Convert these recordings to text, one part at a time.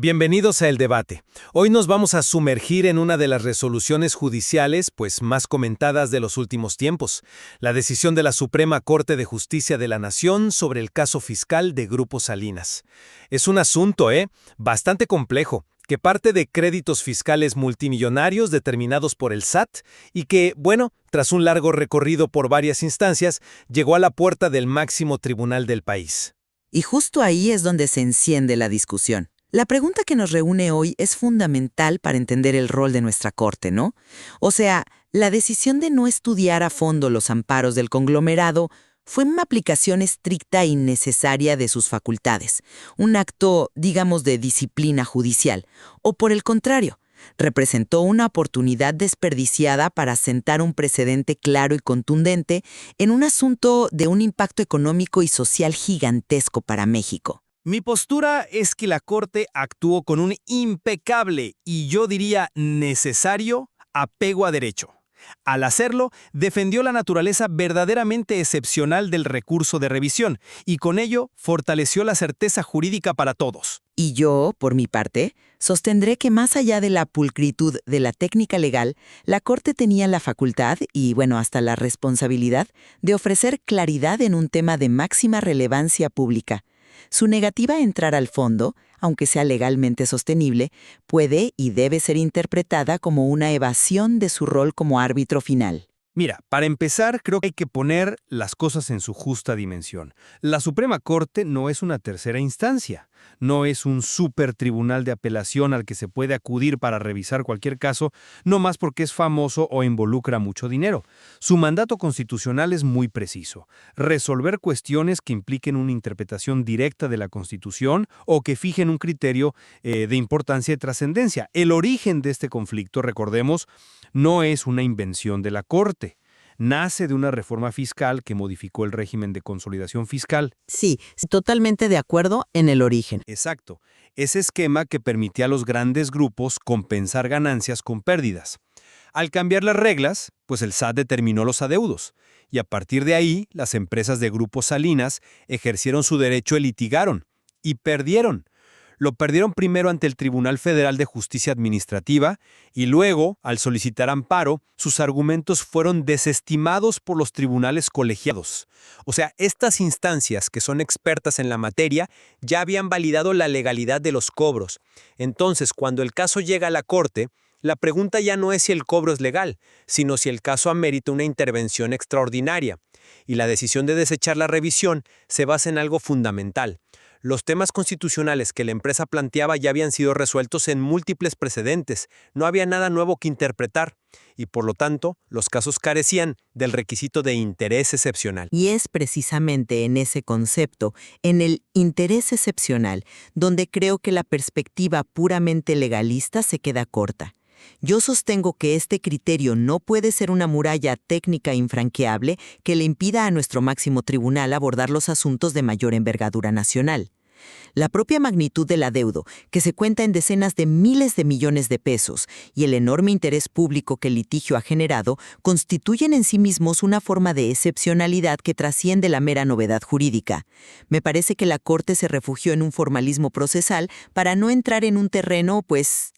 Bienvenidos a El Debate. Hoy nos vamos a sumergir en una de las resoluciones judiciales más comentadas de los últimos tiempos, la decisión de la Suprema Corte de Justicia de la Nación sobre el caso fiscal de Grupo Salinas. Es un asunto, bastante complejo, que parte de créditos fiscales multimillonarios determinados por el SAT y que, tras un largo recorrido por varias instancias, llegó a la puerta del máximo tribunal del país. Y justo ahí es donde se enciende la discusión. La pregunta que nos reúne hoy es fundamental para entender el rol de nuestra Corte, ¿no? O sea, la decisión de no estudiar a fondo los amparos del conglomerado fue una aplicación estricta e innecesaria de sus facultades, un acto, digamos, de disciplina judicial, o por el contrario, representó una oportunidad desperdiciada para sentar un precedente claro y contundente en un asunto de un impacto económico y social gigantesco para México. Mi postura es que la Corte actuó con un impecable y yo diría necesario apego a derecho. Al hacerlo, defendió la naturaleza verdaderamente excepcional del recurso de revisión y con ello fortaleció la certeza jurídica para todos. Y yo, por mi parte, sostendré que más allá de la pulcritud de la técnica legal, la Corte tenía la facultad y, hasta la responsabilidad de ofrecer claridad en un tema de máxima relevancia pública. Su negativa a entrar al fondo, aunque sea legalmente sostenible, puede y debe ser interpretada como una evasión de su rol como árbitro final. Mira, para empezar, creo que hay que poner las cosas en su justa dimensión. La Suprema Corte no es una tercera instancia, no es un supertribunal de apelación al que se puede acudir para revisar cualquier caso, no más porque es famoso o involucra mucho dinero. Su mandato constitucional es muy preciso: resolver cuestiones que impliquen una interpretación directa de la Constitución o que fijen un criterio de importancia y trascendencia. El origen de este conflicto, recordemos, no es una invención de la Corte. Nace de una reforma fiscal que modificó el régimen de consolidación fiscal. Sí, totalmente de acuerdo en el origen. Exacto. Ese esquema que permitía a los grandes grupos compensar ganancias con pérdidas. Al cambiar las reglas, el SAT determinó los adeudos. Y a partir de ahí, las empresas de Grupo Salinas ejercieron su derecho y litigaron. Y perdieron. Lo perdieron primero ante el Tribunal Federal de Justicia Administrativa y luego, al solicitar amparo, sus argumentos fueron desestimados por los tribunales colegiados. O sea, estas instancias, que son expertas en la materia, ya habían validado la legalidad de los cobros. Entonces, cuando el caso llega a la Corte, la pregunta ya no es si el cobro es legal, sino si el caso amerita una intervención extraordinaria. Y la decisión de desechar la revisión se basa en algo fundamental. Los temas constitucionales que la empresa planteaba ya habían sido resueltos en múltiples precedentes, no había nada nuevo que interpretar, y por lo tanto, los casos carecían del requisito de interés excepcional. Y es precisamente en ese concepto, en el interés excepcional, donde creo que la perspectiva puramente legalista se queda corta. Yo sostengo que este criterio no puede ser una muralla técnica infranqueable que le impida a nuestro máximo tribunal abordar los asuntos de mayor envergadura nacional. La propia magnitud del adeudo, que se cuenta en decenas de miles de millones de pesos, y el enorme interés público que el litigio ha generado, constituyen en sí mismos una forma de excepcionalidad que trasciende la mera novedad jurídica. Me parece que la Corte se refugió en un formalismo procesal para no entrar en un terreno,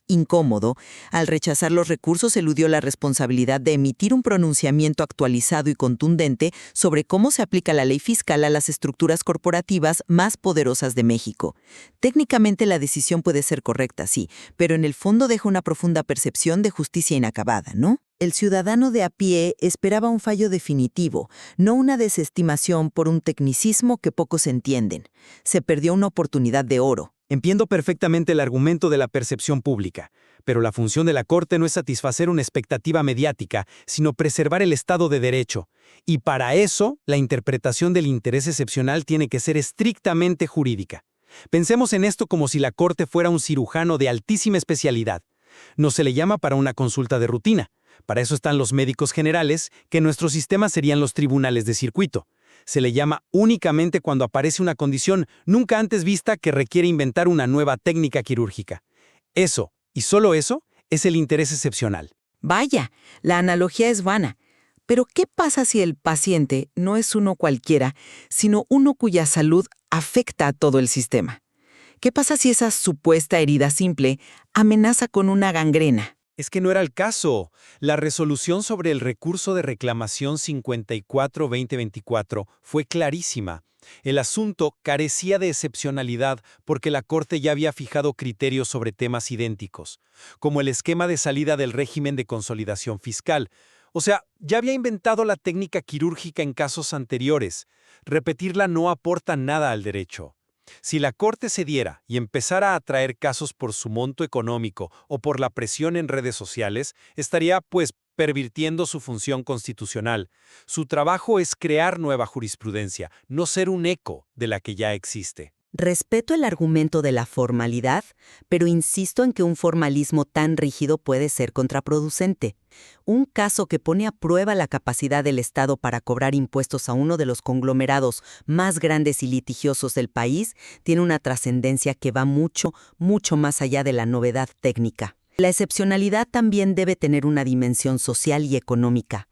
incómodo. Al rechazar los recursos, eludió la responsabilidad de emitir un pronunciamiento actualizado y contundente sobre cómo se aplica la ley fiscal a las estructuras corporativas más poderosas de México. Técnicamente la decisión puede ser correcta, sí, pero en el fondo deja una profunda percepción de justicia inacabada, ¿no? El ciudadano de a pie esperaba un fallo definitivo, no una desestimación por un tecnicismo que pocos entienden. Se perdió una oportunidad de oro. Entiendo perfectamente el argumento de la percepción pública, pero la función de la Corte no es satisfacer una expectativa mediática, sino preservar el Estado de Derecho. Y para eso, la interpretación del interés excepcional tiene que ser estrictamente jurídica. Pensemos en esto como si la Corte fuera un cirujano de altísima especialidad. No se le llama para una consulta de rutina. Para eso están los médicos generales, que en nuestro sistema serían los tribunales de circuito. Se le llama únicamente cuando aparece una condición nunca antes vista que requiere inventar una nueva técnica quirúrgica. Eso, y solo eso, es el interés excepcional. Vaya, la analogía es vana. Pero ¿qué pasa si el paciente no es uno cualquiera, sino uno cuya salud afecta a todo el sistema? ¿Qué pasa si esa supuesta herida simple amenaza con una gangrena? Es que no era el caso. La resolución sobre el recurso de reclamación 54-2024 fue clarísima. El asunto carecía de excepcionalidad porque la Corte ya había fijado criterios sobre temas idénticos, como el esquema de salida del régimen de consolidación fiscal. O sea, ya había inventado la técnica quirúrgica en casos anteriores. Repetirla no aporta nada al derecho. Si la Corte cediera y empezara a atraer casos por su monto económico o por la presión en redes sociales, estaría, pues, pervirtiendo su función constitucional. Su trabajo es crear nueva jurisprudencia, no ser un eco de la que ya existe. Respeto el argumento de la formalidad, pero insisto en que un formalismo tan rígido puede ser contraproducente. Un caso que pone a prueba la capacidad del Estado para cobrar impuestos a uno de los conglomerados más grandes y litigiosos del país tiene una trascendencia que va mucho, mucho más allá de la novedad técnica. La excepcionalidad también debe tener una dimensión social y económica.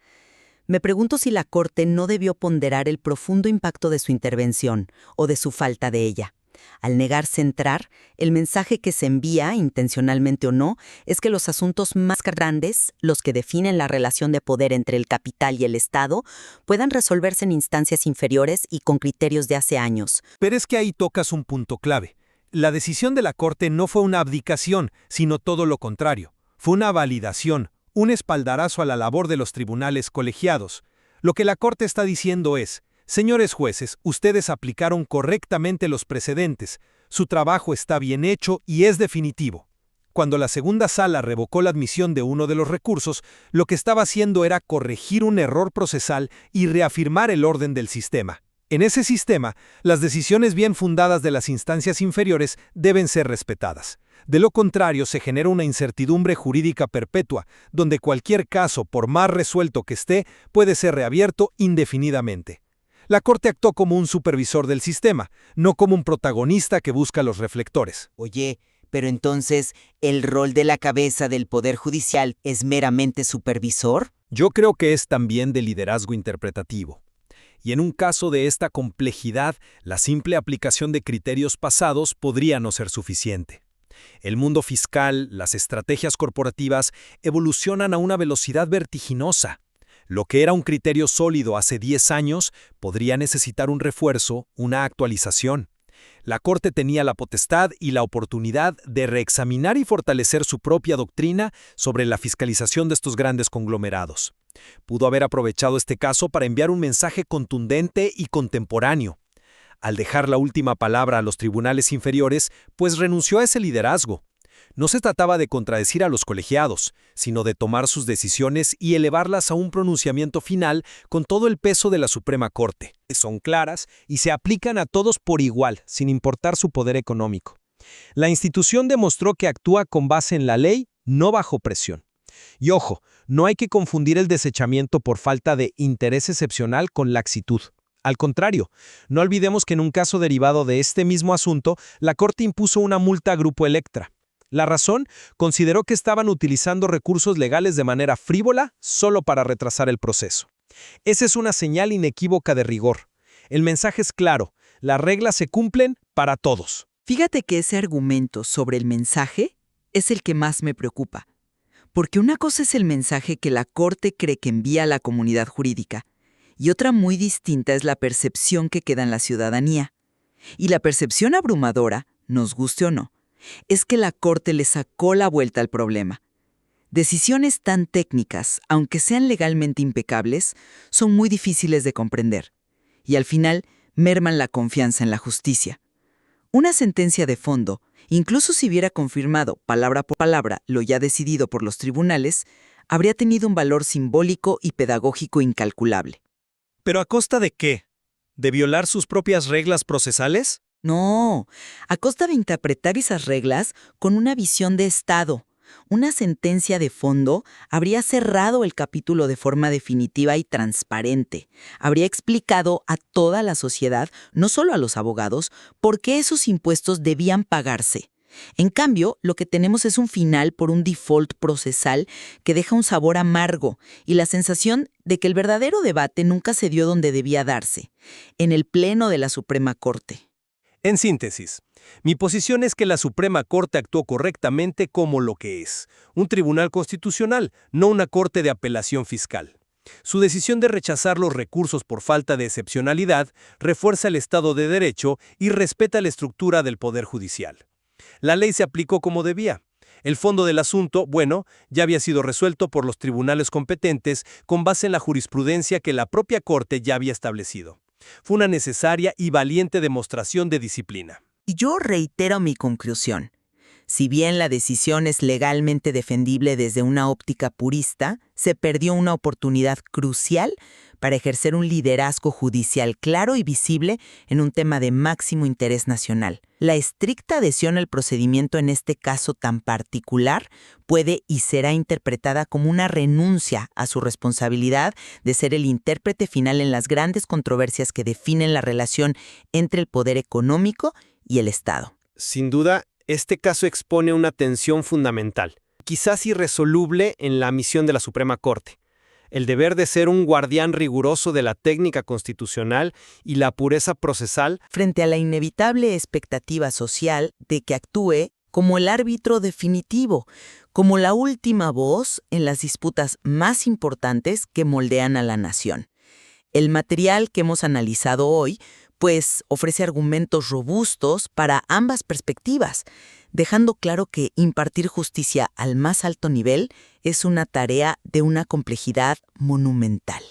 Me pregunto si la Corte no debió ponderar el profundo impacto de su intervención o de su falta de ella. Al negarse a entrar, el mensaje que se envía, intencionalmente o no, es que los asuntos más grandes, los que definen la relación de poder entre el capital y el Estado, puedan resolverse en instancias inferiores y con criterios de hace años. Pero es que ahí tocas un punto clave. La decisión de la Corte no fue una abdicación, sino todo lo contrario. Fue una validación, un espaldarazo a la labor de los tribunales colegiados. Lo que la Corte está diciendo es: señores jueces, ustedes aplicaron correctamente los precedentes, su trabajo está bien hecho y es definitivo. Cuando la segunda sala revocó la admisión de uno de los recursos, lo que estaba haciendo era corregir un error procesal y reafirmar el orden del sistema. En ese sistema, las decisiones bien fundadas de las instancias inferiores deben ser respetadas. De lo contrario, se genera una incertidumbre jurídica perpetua, donde cualquier caso, por más resuelto que esté, puede ser reabierto indefinidamente. La Corte actuó como un supervisor del sistema, no como un protagonista que busca los reflectores. Oye, pero entonces, ¿el rol de la cabeza del Poder Judicial es meramente supervisor? Yo creo que es también de liderazgo interpretativo. Y en un caso de esta complejidad, la simple aplicación de criterios pasados podría no ser suficiente. El mundo fiscal, las estrategias corporativas evolucionan a una velocidad vertiginosa. Lo que era un criterio sólido hace 10 años podría necesitar un refuerzo, una actualización. La Corte tenía la potestad y la oportunidad de reexaminar y fortalecer su propia doctrina sobre la fiscalización de estos grandes conglomerados. Pudo haber aprovechado este caso para enviar un mensaje contundente y contemporáneo. Al dejar la última palabra a los tribunales inferiores, pues renunció a ese liderazgo. No se trataba de contradecir a los colegiados, sino de tomar sus decisiones y elevarlas a un pronunciamiento final con todo el peso de la Suprema Corte. Son claras y se aplican a todos por igual, sin importar su poder económico. La institución demostró que actúa con base en la ley, no bajo presión. Y ojo, no hay que confundir el desechamiento por falta de interés excepcional con laxitud. Al contrario, no olvidemos que en un caso derivado de este mismo asunto, la Corte impuso una multa a Grupo Electra. La razón, consideró que estaban utilizando recursos legales de manera frívola solo para retrasar el proceso. Esa es una señal inequívoca de rigor. El mensaje es claro, las reglas se cumplen para todos. Fíjate que ese argumento sobre el mensaje es el que más me preocupa. Porque una cosa es el mensaje que la Corte cree que envía a la comunidad jurídica, y otra muy distinta es la percepción que queda en la ciudadanía. Y la percepción abrumadora, nos guste o no, es que la Corte le sacó la vuelta al problema. Decisiones tan técnicas, aunque sean legalmente impecables, son muy difíciles de comprender, y al final merman la confianza en la justicia. Una sentencia de fondo, incluso si hubiera confirmado palabra por palabra lo ya decidido por los tribunales, habría tenido un valor simbólico y pedagógico incalculable. ¿Pero a costa de qué? ¿De violar sus propias reglas procesales? No, a costa de interpretar esas reglas con una visión de Estado. Una sentencia de fondo habría cerrado el capítulo de forma definitiva y transparente. Habría explicado a toda la sociedad, no solo a los abogados, por qué esos impuestos debían pagarse. En cambio, lo que tenemos es un final por un default procesal que deja un sabor amargo y la sensación de que el verdadero debate nunca se dio donde debía darse, en el Pleno de la Suprema Corte. En síntesis, mi posición es que la Suprema Corte actuó correctamente como lo que es, un tribunal constitucional, no una corte de apelación fiscal. Su decisión de rechazar los recursos por falta de excepcionalidad refuerza el Estado de Derecho y respeta la estructura del Poder Judicial. La ley se aplicó como debía. El fondo del asunto, bueno, ya había sido resuelto por los tribunales competentes con base en la jurisprudencia que la propia Corte ya había establecido. Fue una necesaria y valiente demostración de disciplina. Y yo reitero mi conclusión. Si bien la decisión es legalmente defendible desde una óptica purista, se perdió una oportunidad crucial para ejercer un liderazgo judicial claro y visible en un tema de máximo interés nacional. La estricta adhesión al procedimiento en este caso tan particular puede y será interpretada como una renuncia a su responsabilidad de ser el intérprete final en las grandes controversias que definen la relación entre el poder económico y el Estado. Sin duda, este caso expone una tensión fundamental, quizás irresoluble en la misión de la Suprema Corte. El deber de ser un guardián riguroso de la técnica constitucional y la pureza procesal Frente a la inevitable expectativa social de que actúe como el árbitro definitivo, como la última voz en las disputas más importantes que moldean a la nación. El material que hemos analizado hoy, pues, ofrece argumentos robustos para ambas perspectivas, dejando claro que impartir justicia al más alto nivel es una tarea de una complejidad monumental.